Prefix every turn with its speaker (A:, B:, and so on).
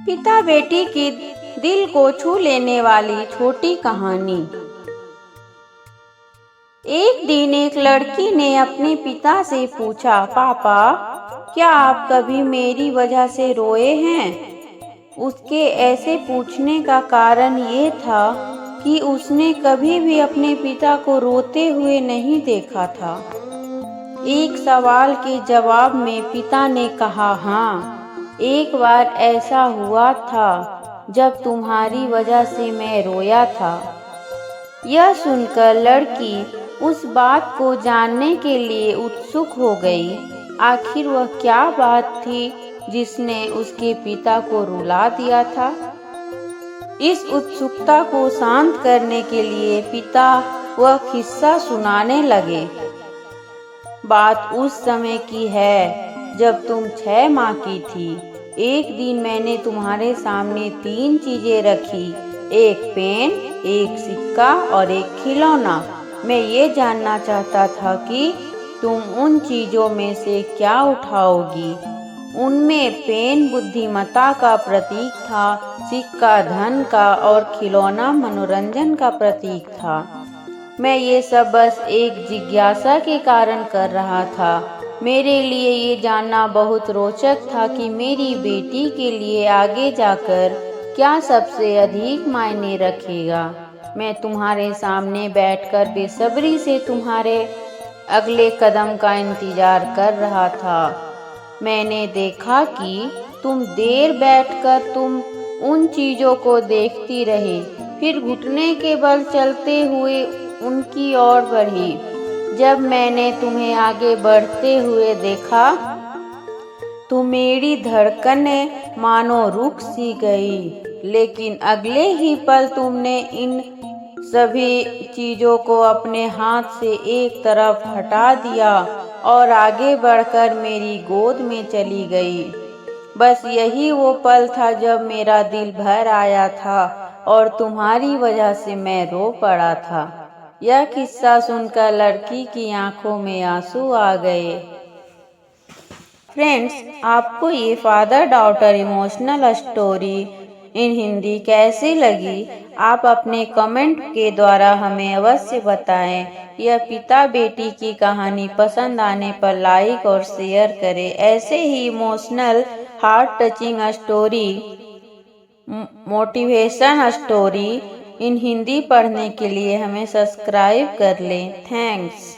A: पिता बेटी की दिल को छू लेने वाली छोटी कहानी। एक दिन एक लड़की ने अपने पिता से पूछा, पापा, क्या आप कभी मेरी वजह से रोए हैं? उसके ऐसे पूछने का कारण ये था कि उसने कभी भी अपने पिता को रोते हुए नहीं देखा था। एक सवाल के जवाब में पिता ने कहा, हाँ, एक बार ऐसा हुआ था जब तुम्हारी वजह से मैं रोया था। यह सुनकर लड़की उस बात को जानने के लिए उत्सुक हो गई। आखिर वह क्या बात थी जिसने उसके पिता को रुला दिया था? इस उत्सुकता को शांत करने के लिए पिता वह किस्सा सुनाने लगे। बात उस समय की है जब तुम 6 माह की थी। एक दिन मैंने तुम्हारे सामने 3 चीजें रखी, एक पेन, एक सिक्का और एक खिलौना। मैं ये जानना चाहता था कि तुम उन चीजों में से क्या उठाओगी। उनमें पेन बुद्धिमत्ता का प्रतीक था, सिक्का धन का और खिलौना मनोरंजन का प्रतीक था। मैं ये सब बस एक जिज्ञासा के कारण कर रहा था। मेरे लिए ये जानना बहुत रोचक था कि मेरी बेटी के लिए आगे जाकर क्या सबसे अधिक मायने रखेगा। मैं तुम्हारे सामने बैठकर बेसब्री से तुम्हारे अगले कदम का इंतजार कर रहा था। मैंने देखा कि तुम देर बैठकर तुम उन चीज़ों को देखती रही, फिर घुटने के बल चलते हुए उनकी ओर बढ़ी। जब मैंने तुम्हें आगे बढ़ते हुए देखा तो मेरी धड़कनें मानो रुक सी गई, लेकिन अगले ही पल तुमने इन सभी चीज़ों को अपने हाथ से एक तरफ हटा दिया और आगे बढ़कर मेरी गोद में चली गई। बस यही वो पल था जब मेरा दिल भर आया था और तुम्हारी वजह से मैं रो पड़ा था। यह किस्सा सुनकर लड़की की आंखों में आंसू आ गए। फ्रेंड्स, आपको ये father daughter emotional story in Hindi कैसी लगी? आप अपने कमेंट के द्वारा हमें अवश्य बताएं। यह पिता बेटी की कहानी पसंद आने पर लाइक और शेयर करें। ऐसे ही emotional heart touching story, motivation story in Hindi पढ़ने के लिए हमें सब्सक्राइब कर लें। थैंक्स।